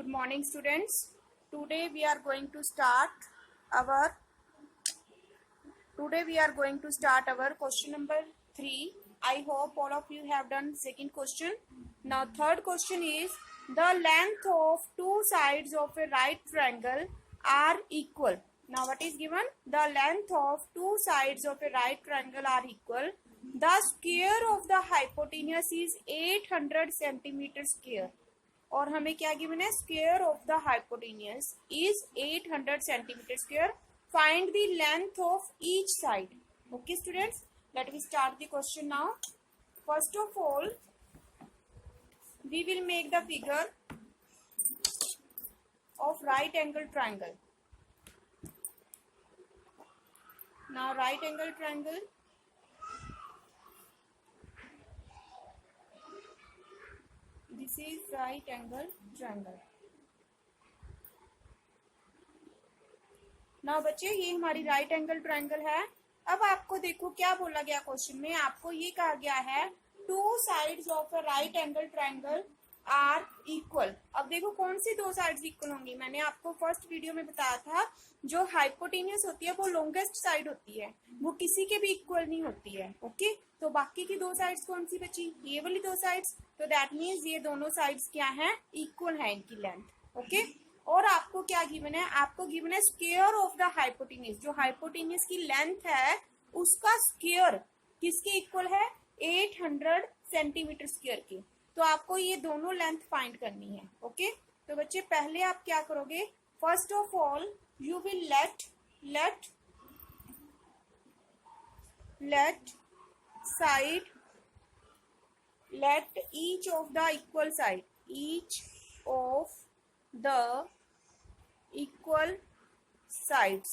Good morning, students. Today we are going to start our question number 3. I hope all of you have done second question. Now third question is the length of two sides of a right triangle are equal. Now what is given? The length of two sides of a right triangle are equal. The square of the hypotenuse is 800 centimeter square. और हमें क्या given है? Square of the hypotenuse is 800 centimetre square. Find the length of each side. Okay students, let we start the question now. First of all we will make the figure of right angle triangle. Now right angle triangle, this is right angle triangle. नाउ बच्चे ये हमारी right angle triangle है. अब आपको देखो क्या बोला गया क्वेश्चन में. आपको ये कहा गया है two sides of a right angle triangle are equal. अब देखो कौन सी दो साइड्स इक्वल होंगी. मैंने आपको फर्स्ट वीडियो में बताया था जो हाइपोटेन्यूस होती है वो लॉन्गेस्ट साइड होती है, वो किसी के भी इक्वल नहीं होती है. ओके, तो बाकी की दो साइड्स कौन सी बची? ये वाली दो साइड्स. तो दैट मीन्स ये दोनों साइड्स क्या हैं? इक्वल है इनकी लेंथ. ओके, और आपको क्या गिवन है? आपको गिवन है स्क्वायर ऑफ द हाइपोटेन्यूस. जो हाइपोटेन्यूस की लेंथ है उसका स्क्वायर किसके इक्वल है? 800 सेंटीमीटर स्क्वायर की. तो आपको ये दोनों लेंथ फाइंड करनी है. ओके, तो बच्चे पहले आप क्या करोगे? First of all you will let side, let each of the equal sides.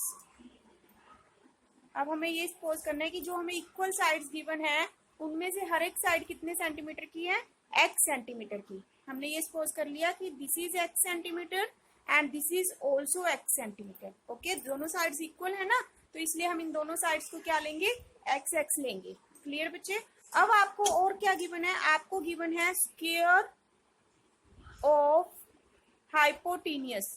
अब हमें ये सपोज करना है कि जो हमें इक्वल साइड्स गिवन है उनमें से हर एक साइड कितने सेंटीमीटर की है? x सेंटीमीटर की. हमने ये सपोज कर लिया कि this is x centimetre and this is also x centimetre. Okay, दोनों साइड्स इक्वल है ना, तो इसलिए हम इन दोनों साइड्स को क्या लेंगे? x लेंगे. क्लियर बच्चे? अब आपको और क्या गिवन है? आपको गिवन है स्क्वायर ऑफ हाइपोटेन्यूस.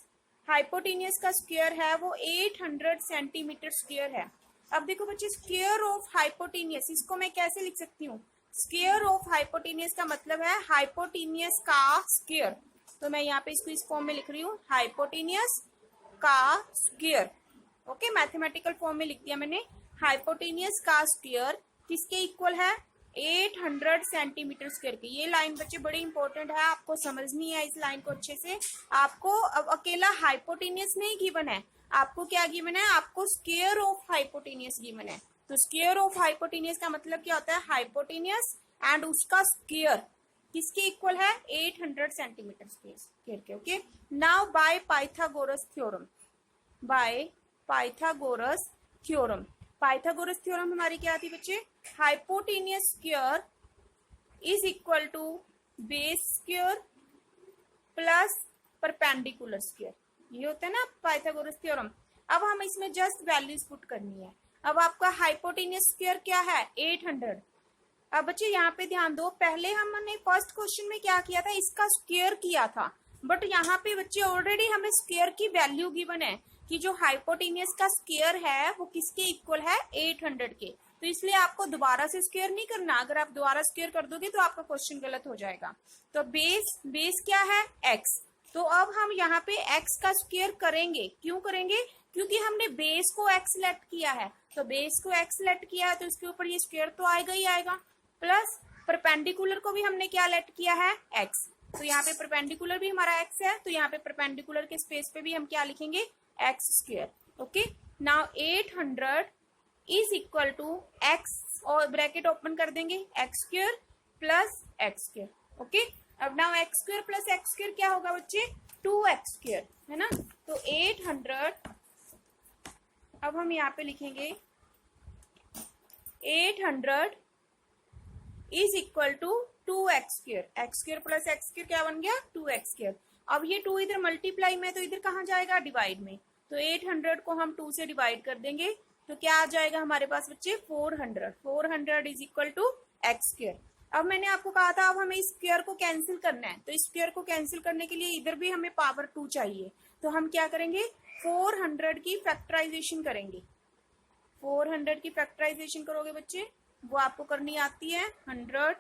हाइपोटेन्यूस का स्क्वायर है वो 800 सेंटीमीटर स्क्वायर है. अब देखो बच्चे, स्क्वायर ऑफ हाइपोटेन्यूस इसको मैं कैसे लिख सकती हूँ? स्क्वायर ऑफ हाइपोटेन्यूस का मतलब है हाइपोटेन्यूस का स्क्वायर. तो मैं यहाँ पे इसको इस फॉर्म में लिख रही हूँ, हाइपोटेन्यूस का स्क्वायर. ओके, मैथमेटिकल फॉर्म में लिख दिया मैंने. हाइपोटेन्यूस का स्क्वायर किसके इक्वल है? 800 सेंटीमीटर स्क्वायर की. ये लाइन बच्चे बड़ी इंपॉर्टेंट है, आपको समझनी है इस लाइन को अच्छे से. आपको अब अकेला हाइपोटेन्यूस नहीं गिवन है, आपको क्या गिवन है? आपको स्क्वायर ऑफ हाइपोटेन्यूस गिवन है. तो स्क्वायर ऑफ हाइपोटेन्यूस का मतलब क्या होता है? हाइपोटेन्यूस एंड उसका स्क्वायर किसके इक्वल है? 800 सेंटीमीटर स्क्वायर के. Okay, now by Pythagoras theorem. Pythagoras theorem हमारी क्या थी बच्चे? Hypotenuse square is equal to base square plus perpendicular square. ये होता है ना पाइथागोरस थ्योरम. अब हम इसमें जस्ट वैल्यूज पुट करनी है. अब आपका हाइपोटेन्यूस स्क्वायर क्या है? 800. अब बच्चे यहाँ पे ध्यान दो, पहले हमने फर्स्ट क्वेश्चन में क्या किया था? इसका स्क्वायर किया था. बट यहाँ पे बच्चे ऑलरेडी हमें स्क्वायर की वैल्यू गिवन है कि जो हाइपोटेन्यूस का स्क्वायर है वो किसके इक्वल है? 800 के. तो इसलिए आपको दोबारा से स्क्वायर नहीं करना. अगर आप दोबारा स्क्वायर कर दोगे तो आपका क्वेश्चन गलत हो जाएगा. तो बेस क्या है? x. तो अब हम यहाँ पे x का स्क्वायर करेंगे. क्यों करेंगे? क्योंकि हमने बेस को x लेट किया है. तो बेस को x लेट किया है तो इसके ऊपर ये स्क्वायर तो आएगा ही आएगा. प्लस परपेंडिकुलर को भी हमने क्या लेट किया है? x. तो यहाँ पे परपेंडिकुलर भी हमारा x है, तो यहाँ पे परपेंडिकुलर के स्पेस पे भी हम क्या लिखेंगे? x square. Okay, now 800 is equal to x और ब्रैकेट ओपन कर देंगे, x square plus x square. Okay, अब now x square plus x square क्या होगा बच्चे? 2x स्क्वायर है ना. तो 800, अब हम यहाँ पे लिखेंगे 800 is equal to 2x square. x square plus x square क्या बन गया? 2x square. अब ये 2 इधर मल्टीप्लाई में, तो इधर कहाँ जाएगा? डिवाइड में. तो 800 को हम 2 से डिवाइड कर देंगे तो क्या आ जाएगा हमारे पास बच्चे? 400 is equal to x square. अब मैंने आपको कहा था अब हमें इस स्क्वायर को कैंसिल करना है, तो इस स्क्वायर को कैंसिल करने के लिए इधर भी हमें पावर 2 चाहिए, तो हम क्या करेंगे 400 की फैक्टराइजेशन करेंगे। 400 की फैक्टराइजेशन करोगे बच्चे, वो आपको करनी आती है 100,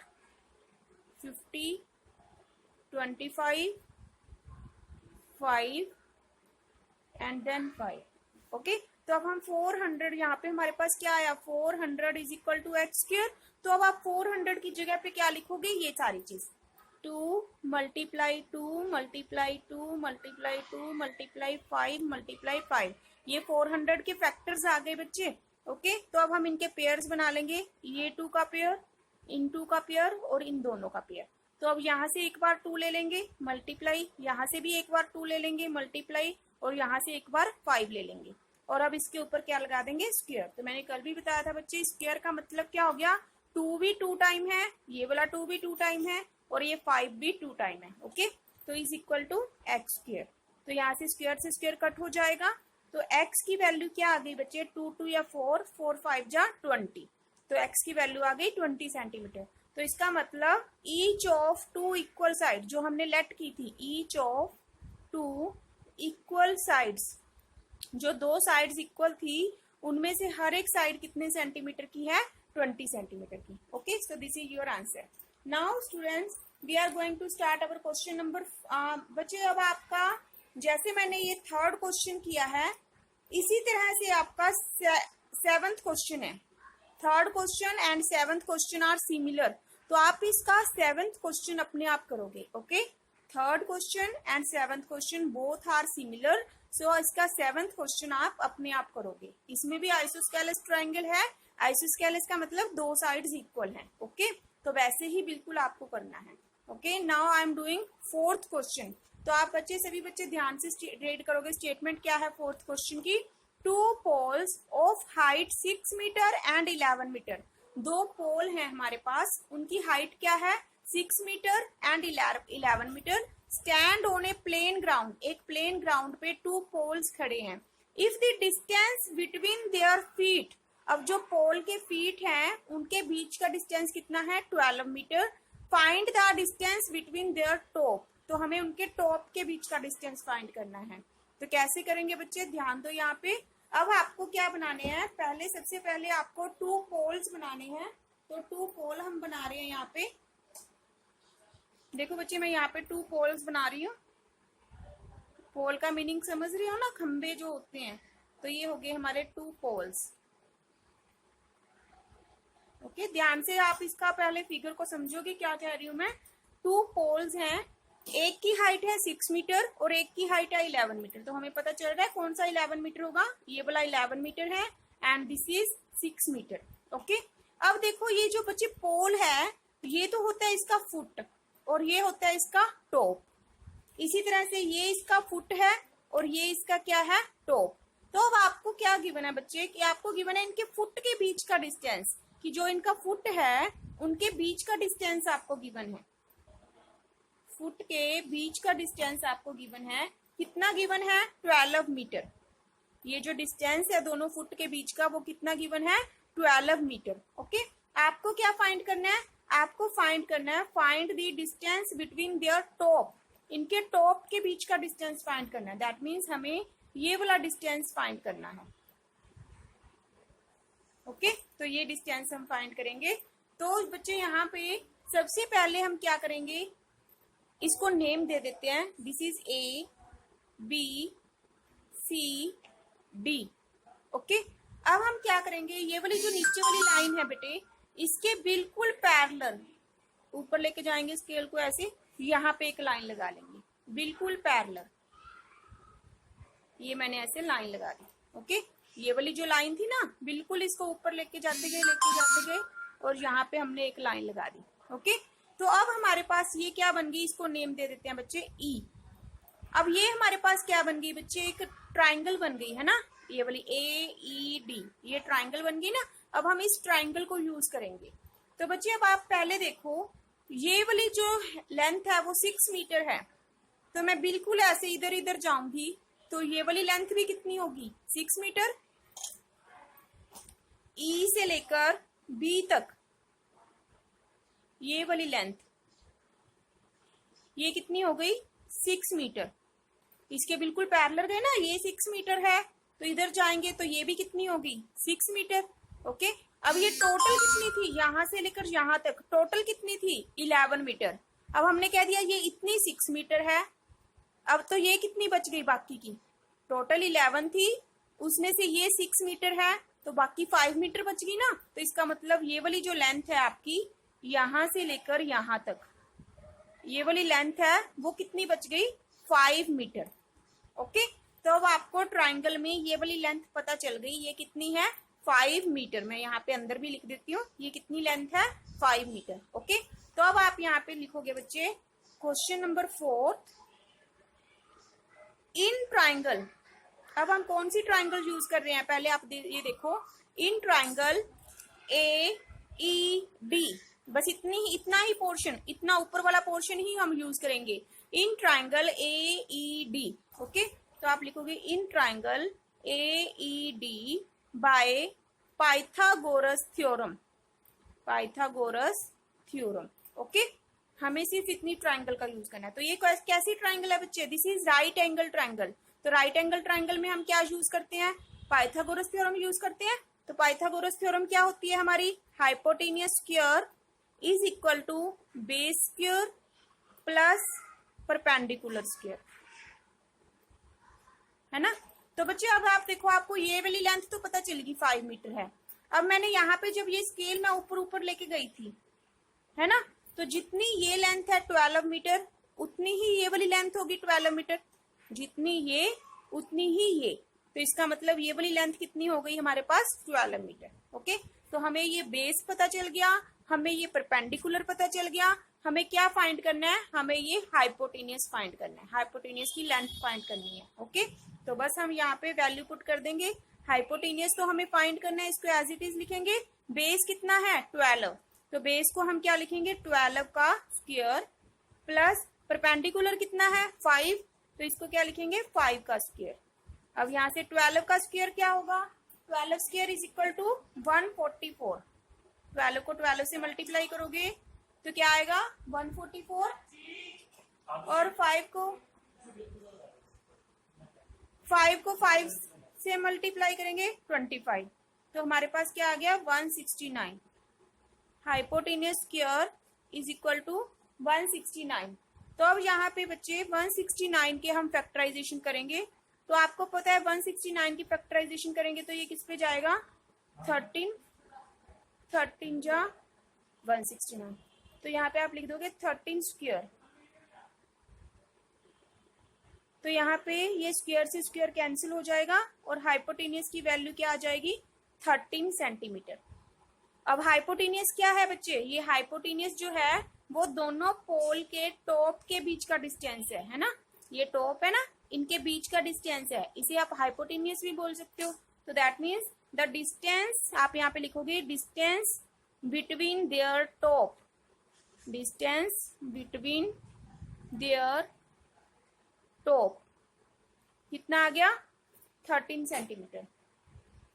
50, 25, 5 एंड देन 5। ओके, तो अब हम 400 यहाँ पे हमारे पास क्या आया 400 is equal to x square. तो अब आप 400 की जगह पे क्या लिखोगे, ये सारी चीज 2 multiply 2 multiply 2 multiply 2 multiply 5 multiply 5, ये 400 के फैक्टर्स आ गए बच्चे। ओके, तो अब हम इनके पेयर्स बना लेंगे, ये 2 का पेयर, इन 2 का पेयर और इन दोनों का पेयर। तो अब यहाँ से एक बार 2 ले लेंगे मल्टीप्लाई, यहाँ से भी एक बार 2 ले लेंगे मल्टीप्लाई, और यहाँ से एक बार 5 ले लेंगे, और अब इसके ऊपर क्या लगा देंगे स्क्वायर। तो मैंने कल भी बताया था बच्चे, स्क्वायर का मतलब क्या हो गया, 2 भी 2 टाइम है, ये वाला 2 भी 2 टाइम है, और ये 5 भी 2 टाइम है। ओके, तो is equal to x square. तो यहाँ से स्क्वायर कट हो जाएगा, तो x की वैल्यू क्या आ गई बच्चे, 2 2 या 4, 4 5 जा 20, तो x की वैल्यू आ गई 20 सेंटीमीटर। तो इसका मतलब ईच ऑफ 2 इक्वल साइड जो हमने लेट की थी, ईच ऑफ 2 इक्वल साइड्स, जो 2 साइड्स इक्वल थी उनमें से हर एक साइड कितने सेंटीमीटर की है, 20 सेंटीमीटर की। Okay, so this is your answer. Now students we are going to start our question number. बच्चे अब आपका जैसे मैंने ये थर्ड क्वेश्चन किया है, इसी तरह से आपका 7th क्वेश्चन है। Third question and 7th question are similar, तो आप इसका 7th क्वेश्चन अपने आप करोगे। Okay, third question and 7th question both are similar, so इसका 7th क्वेश्चन आप अपने आप करोगे। इसमें भी आइसोस्केलेस ट्रायंगल है, आइसोस्केलेस का मतलब 2 साइड्स इक्वल हैं। ओके, तो वैसे ही बिल्कुल आपको करना है। Okay, now I am doing 4th question. तो आप बच्चे सभी बच्चे ध्यान से रीड करोगे। स्टेटमेंट क्या है 4th क्वेश्चन की, 2 poles of height 6 metre and 11 metre. 2 pole हैं हमारे पास, उनकी हाइट क्या है 6 metre and 11 metre. Stand on a plane ground, एक प्लेन ग्राउंड पे 2 पोल्स खड़े हैं। If the distance between their feet, अब जो पोल के फीट हैं उनके बीच का डिस्टेंस कितना है 12 metre. Find the distance between their top, तो हमें उनके टॉप के बीच का डिस्टेंस फाइंड करना है। तो कैसे करेंगे बच्चे, ध्यान दो यहाँ पे। अब आपको क्या बनाने हैं, पहले सबसे पहले आपको 2 पोल्स बनाने हैं। तो 2 पोल हम बना रहे हैं यहाँ पे। देखो बच्चे मैं यहाँ पे 2 पोल्स बना रही हूँ। पोल का मीनिंग समझ रही हो ना, खंबे जो होते हैं, तो ये हो गए हमारे 2 पोल्स। ओके, ध्यान से आप इसका पहले फिगर को समझोगे क्या कह रही हूँ मैं। 2 पोल्स हैं, एक की हाइट है 6 मीटर और एक की हाइट है 11 मीटर। तो हमें पता चल रहा है कौन सा 11 मीटर होगा, ये वाला 11 मीटर है and this is 6 metre. Okay, अब देखो ये जो बच्चे पोल है, ये तो होता है इसका फुट और ये होता है इसका टॉप। इसी तरह से ये इसका फुट है और ये इसका क्या है टॉप। तो अब आपको क्या गिवन है बच्चे, कि आपको गिवन है इनके फुट के बीच का डिस्टेंस, कि जो इनका फुट है उनके बीच का डिस्टेंस आपको गिवन है। फुट के बीच का डिस्टेंस आपको गिवन है, कितना गिवन है 12 मीटर। ये जो डिस्टेंस है दोनों फुट के बीच का वो कितना गिवन है 12 मीटर। ओके, आपको क्या फाइंड करना है, आपको फाइंड करना है find the distance between their top, इनके टॉप के बीच का डिस्टेंस फाइंड करना है। दैट मीन्स हमें ये वाला डिस्टेंस फाइंड करना है। ओके, तो ये डिस्टेंस हम फाइंड करेंगे। तो बच्चे यहाँ पे सबसे पहले हम क्या करेंगे, इसको नेम दे देते हैं। This is A B C D. Okay, अब हम क्या करेंगे, ये वाली जो नीचे वाली लाइन है बेटे, इसके बिल्कुल पैरेलल ऊपर लेके जाएंगे स्केल को ऐसे, यहाँ पे एक लाइन लगा लेंगे बिल्कुल पैरेलल। ये मैंने ऐसे लाइन लगा दी। ओके, ये वाली जो लाइन थी ना, बिल्कुल इसको ऊपर लेके जाते गए और यहाँ पे हमने एक लाइन लगा दी। ओके, तो अब हमारे पास ये क्या बन गई, इसको नेम दे देते हैं बच्चे ई। अब ये हमारे पास क्या बन गई बच्चे, एक ट्राइंगल बन गई है ना, ये वाली AED, ये ट्राइंगल बन गई ना। अब हम इस ट्राइंगल को यूज करेंगे। तो बच्चे अब आप पहले देखो, ये वाली जो लेंथ है वो 6 मीटर है, तो मैं बिल्कुल ऐसे इधर इधर जाऊंगी तो ये वाली लेंथ भी कितनी होगी 6 मीटर। E से लेकर B तक ये वाली लेंथ, ये कितनी हो गई 6 मीटर। इसके बिल्कुल पैरेलल गए ना, ये 6 मीटर है, तो इधर जाएंगे तो ये भी कितनी होगी 6 मीटर। ओके, अब ये टोटल कितनी थी, यहां से लेकर यहां तक टोटल कितनी थी 11 मीटर। अब हमने कह दिया ये इतनी 6 मीटर है, अब तो ये कितनी बच गई बाकी की, टोटल 11 थी, उसमें से ये 6 मीटर है, तो बाकी 5 मीटर बच गई ना। तो इसका मतलब ये वाली जो लेंथ है आपकी यहां से लेकर यहां तक, ये वाली लेंथ है वो कितनी बच गई 5 मीटर। ओके, तो अब आपको ट्राइंगल में ये वाली लेंथ पता चल गई, ये कितनी है 5 मीटर। मैं यहाँ पे अंदर भी लिख देती हूँ, ये कितनी लेंथ है 5 मीटर। ओके, तो अब आप यहाँ पे लिखोगे बच्चे क्वेश्चन नंबर 4, इन ट्राइंगल। अब हम कौन सी ट्राइंगल यूज कर रहे हैं, पहले आप ये देखो, इन ट्राइंगल AED, बस इतना ही पोर्शन, इतना ऊपर वाला पोर्शन ही हम यूज करेंगे, इन ट्राइंगल AED। ओके, तो आप लिखोगे in triangle AED bye Pythagoras theorem, Pythagoras theorem. Okay, हमें सिर्फ इतनी ट्राइंगल का यूज करना है। तो ये कैसी ट्राइंगल है बच्चे, this is right angle triangle. तो राइट एंगल ट्राइंगल में हम क्या यूज करते हैं, पाइथागोरस थ्योरम यूज करते हैं। तो पाइथागोरस थ्योरम क्या होती है हमारी, hypotenuse square is equal to base square plus perpendicular square, है ना। तो बच्चे अब आप देखो, आपको ये वाली लेंथ तो पता चलेगी 5 मीटर है। अब मैंने यहाँ पे जब ये स्केल मैं ऊपर ऊपर लेके गई थी, है ना, तो जितनी ये लेंथ है 12 मीटर, उतनी ही ये वाली लेंथ होगी 12 मीटर, जितनी ये उतनी ही ये। तो इसका मतलब ये वाली लेंथ कितनी हो गई हमारे पास 12 मीटर। ओके, तो हमें ये बेस पता चल गया, हमें ये परपेंडिकुलर पता चल गया, हमें क्या फाइंड करना है, हमें ये हाइपोटेनियस फाइंड करना है, हाइपोटेनियस की लेंथ फाइंड करनी है। ओके, तो बस हम यहाँ पे वैल्यू पुट कर देंगे, हाइपोटेनियस तो हमें फाइंड करना है, इसको एज इट इज लिखेंगे। बेस कितना है 12, तो बेस को हम क्या लिखेंगे 12 का स्क्वायर प्लस परपेंडिकुलर कितना है 5, तो इसको क्या लिखेंगे 5 का स्क्वायर। अब यहाँ से 12 का स्क्वायर क्या होगा, 12 स्क्वायर इज इक्वल टू 144। 12 को 12 से मल्टीप्लाई करोगे तो क्या आएगा 144, और 5 को 5 से मल्टीप्लाई करेंगे 25, तो हमारे पास क्या आ गया 169। Hypotenuse square is equal to 169। तो अब यहाँ पे बच्चे 169 के हम फैक्टराइजेशन करेंगे, तो आपको पता है 169 की फैक्टराइजेशन करेंगे तो ये किस पे जाएगा 13 जा 169, तो यहाँ पे आप लिख दोगे 13 स्क्वायर। तो यहाँ पे ये स्क्वायर से स्क्वायर कैंसिल हो जाएगा और हाइपोटेनियस की वैल्यू क्या आ जाएगी 13 सेंटीमीटर। अब हाइपोटेनियस क्या है बच्चे, ये हाइपोटेनियस जो है वो दोनों पोल के टॉप के बीच का डिस्टेंस है ना, ये टॉप है ना, इनके बीच का डिस्टेंस है, इसे आप हाइपोटेनियस भी बोल सकते हो। तो दैट मीन्स द डिस्टेंस, आप यहाँ पे लिखोगे distance between their top, distance between their top कितना आ गया 13 सेंटीमीटर।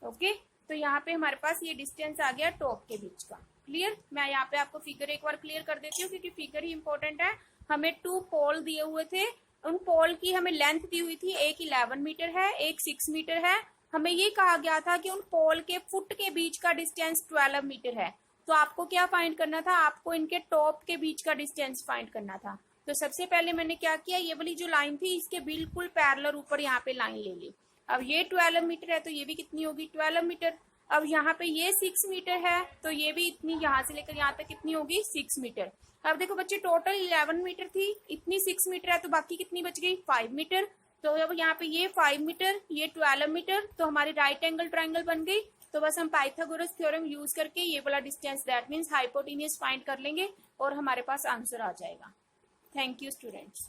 ओके, तो यहाँ पे हमारे पास ये डिस्टेंस आ गया टॉप के बीच का। क्लियर, मैं यहाँ पे आपको फिगर एक बार क्लियर कर देती हूँ क्योंकि फिगर ही इंपॉर्टेंट है। हमें 2 पोल दिए हुए थे, उन पोल की हमें लेंथ दी हुई थी, एक 11 मीटर है, एक 6 मीटर है। हमें ये कहा गया था कि उन पोल के फुट के बीच का डिस्टेंस 12 मीटर है। तो आपको क्या फाइंड करना था, आपको इनके टॉप के बीच का डिस्टेंस फाइंड करना था। तो सबसे पहले मैंने क्या किया, ये वाली जो लाइन थी इसके बिल्कुल पैरेलल ऊपर यहाँ पे लाइन ले ली। अब ये 12 मीटर है तो ये भी कितनी होगी 12 मीटर। अब यहाँ पे ये 6 मीटर है तो ये भी इतनी, यहाँ से लेकर यहाँ तक कितनी होगी 6 मीटर। अब देखो बच्चे टोटल 11 मीटर थी, इतनी 6 मीटर है तो बाकी कितनी बच गई 5 मीटर। तो अब यहाँ पे ये 5 मीटर, ये 12 मीटर, तो हमारी राइट एंगल ट्राइंगल बन गई। तो बस हम पाइथागोरस थ्योरम यूज करके ये वाला distance that means hypotenuse find कर लेंगे और हमारे पास आंसर आ जाएगा। Thank you students.